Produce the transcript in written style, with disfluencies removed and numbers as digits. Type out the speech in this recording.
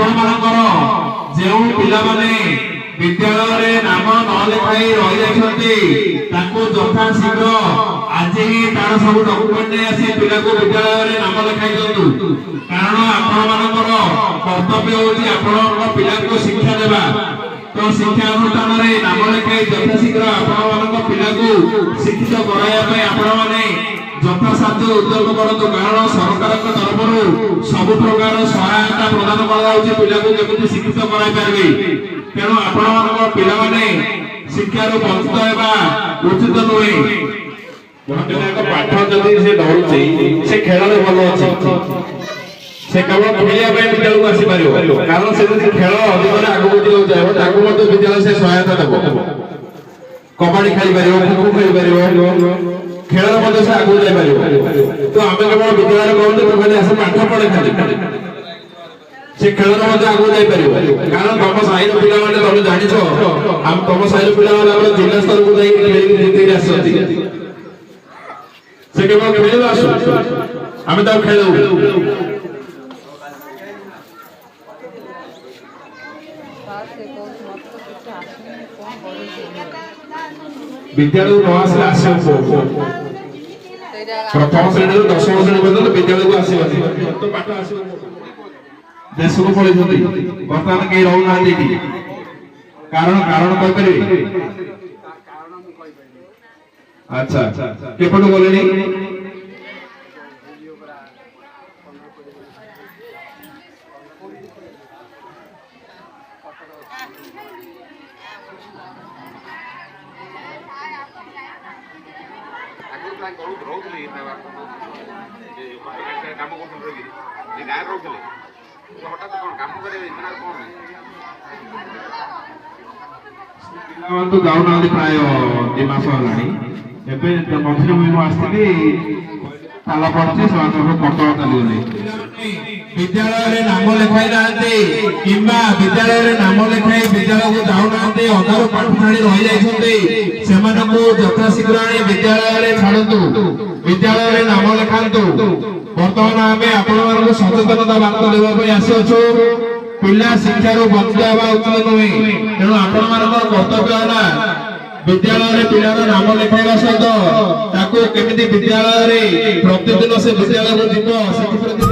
ଆପଣମାନଙ୍କର ଯେଉଁ ପିଲାମାନେ ବିଦ୍ୟାଳୟରେ ନାମ ନ ଲେଖାଇ ରହିଯାଇଛନ୍ତି ତାକୁ ଯଥା ଶୀଘ୍ର ଆଜି ହିଁ ତାର ସବୁ ଡକୁମେଣ୍ଟ ନେଇ ଆସି ପିଲାକୁ ବିଦ୍ୟାଳୟରେ ନାମ ଲେଖାଇ ଦିଅନ୍ତୁ। କାରଣ ଆପଣମାନଙ୍କର କର୍ତ୍ତବ୍ୟ ହେଉଛି ଆପଣଙ୍କ ପିଲାକୁ ଶିକ୍ଷା ଦେବା। ତ ଶିକ୍ଷା ଅନୁଷ୍ଠାନରେ ନାମ ଲେଖାଇ ଯଥା ଶୀଘ୍ର ଆପଣମାନଙ୍କ ପିଲାକୁ ଶିକ୍ଷିତ କରାଇବା ପାଇଁ ଆପଣମାନେ ଯଥାସାଧ୍ୟ ଉଦ୍ୟମ କରନ୍ତୁ। କାରଣ ସରକାରଙ୍କ ତରଫରୁ ସବୁ ପ୍ରକାର ସହାୟତା ପ୍ରଦାନ କରାଯାଉଛି ପିଲାକୁ କେମିତି ଶିକ୍ଷିତ କରାଇ ପାରିବେ। ତେଣୁ ଆପଣମାନଙ୍କ ପିଲାମାନେ ଶିକ୍ଷାରୁ ବଞ୍ଚିତ ହେବା ଉଚିତ ନୁହେଁ। ପାଠ ଯଦି ସେ ଧରୁଛି ସେ ଖେଳରେ ଭଲ ଅଛି, ସେ କେବଳ ଖେଳିବା ପାଇଁ ବିଦ୍ୟାଳୟକୁ ଆସିପାରିବ। କାରଣ ସେ ଯଦି ଖେଳ ଅଧିକରେ ଆଗକୁ ଯିବାକୁ ଚାହିଁବ ତାକୁ ମଧ୍ୟ ବିଦ୍ୟାଳୟ ସେ ସହାୟତା ଦେବ। କବାଡି ଖେଳିପାରିବ, ଖୋଖୋ ଖେଳିପାରିବ, ଖେଳରେ ମଧ୍ୟ ସେ ଆଗକୁ ଯାଇପାରିବ। ତ ଆମେ କେବଳ ବିଦ୍ୟାଳୟରେ କହୁଛୁ ତୁ ଖାଲି ଆସି ପାଠ ପଢେ, ଖାଲି ସେ ଖେଳରେ ମଧ୍ୟ ଆଗକୁ ଯାଇପାରିବ। କାରଣ ତମ ସାହିର ପିଲାମାନେ ତମେ ଜାଣିଛ ତମ ସାହିର ପିଲାମାନେ ଆମର ଜିଲ୍ଲା ସ୍ତରକୁ ଯାଇକି ଖେଳିକି ଜିତିକି ଆସିଛନ୍ତି। ସେ କେବଳ ଖେଳିବା ଆସୁ, ଆମେ ତାକୁ ଖେଳୁ। ବିଦ୍ୟାଳୟକୁ ନ ଆସିଲେ ଆସିବ ପ୍ରଥମ ଶ୍ରେଣୀରୁ ଦଶମ ଶ୍ରେଣୀ ପର୍ଯ୍ୟନ୍ତ ବିଦ୍ୟାଳୟକୁ ଆସିବନି, ତ ପାଠ ଆସିବ। ଦେଶକୁ ପଳେଇଛନ୍ତି, ବର୍ତ୍ତମାନ କେହି ରହୁନାହାନ୍ତି ଏଠି। କାରଣ କହିପାରିବେ? ଆଚ୍ଛା, କେପଟୁ ଗଲେଣି? ପିଲାମାନେ ତ ଯାଉନାହାନ୍ତି ପ୍ରାୟ 2 ମାସ ହେଲାଣି। ଏବେ ମଝିରେ ମୁଁ ଆସିଥିଲି, ତାଲା ପଡିଛି, ସେମାନେ କଟକ ଚାଲିଗଲେ। ବିଦ୍ୟାଳୟରେ ନାମ ଲେଖାଇ ନାହାନ୍ତି କିମ୍ବା ବିଦ୍ୟାଳୟରେ ନାମ ଲେଖାଇ ବିଦ୍ୟାଳୟକୁ ଯାଉନାହାନ୍ତି, ଅଧାରୁ ପାଠ ଛାଡ଼ି ରହିଯାଇଛନ୍ତି, ସେମାନଙ୍କୁ ଯଥାଶୀଘ୍ର ଆଣି ବିଦ୍ୟାଳୟରେ ଛାଡ଼ନ୍ତୁ, ବିଦ୍ୟାଳୟରେ ନାମ ଲେଖାନ୍ତୁ। ବର୍ତ୍ତମାନ ଆମେ ଆପଣମାନଙ୍କୁ ସଚେତନତା ବାର୍ତ୍ତା ଦେବା ପାଇଁ ଆସିଅଛୁ। ପିଲା ଶିକ୍ଷାରୁ ବଞ୍ଚିତ ହେବା ଉଚିତ ନୁହେଁ। ତେଣୁ ଆପଣମାନଙ୍କର କର୍ତ୍ତବ୍ୟ ହେଲା ବିଦ୍ୟାଳୟରେ ପିଲାର ନାମ ଲେଖାଇବା ସହିତ ତାକୁ କେମିତି ବିଦ୍ୟାଳୟରେ ପ୍ରତିଦିନ ସେ ବିଦ୍ୟାଳୟକୁ ଯିବ ସେଥିପ୍ରତି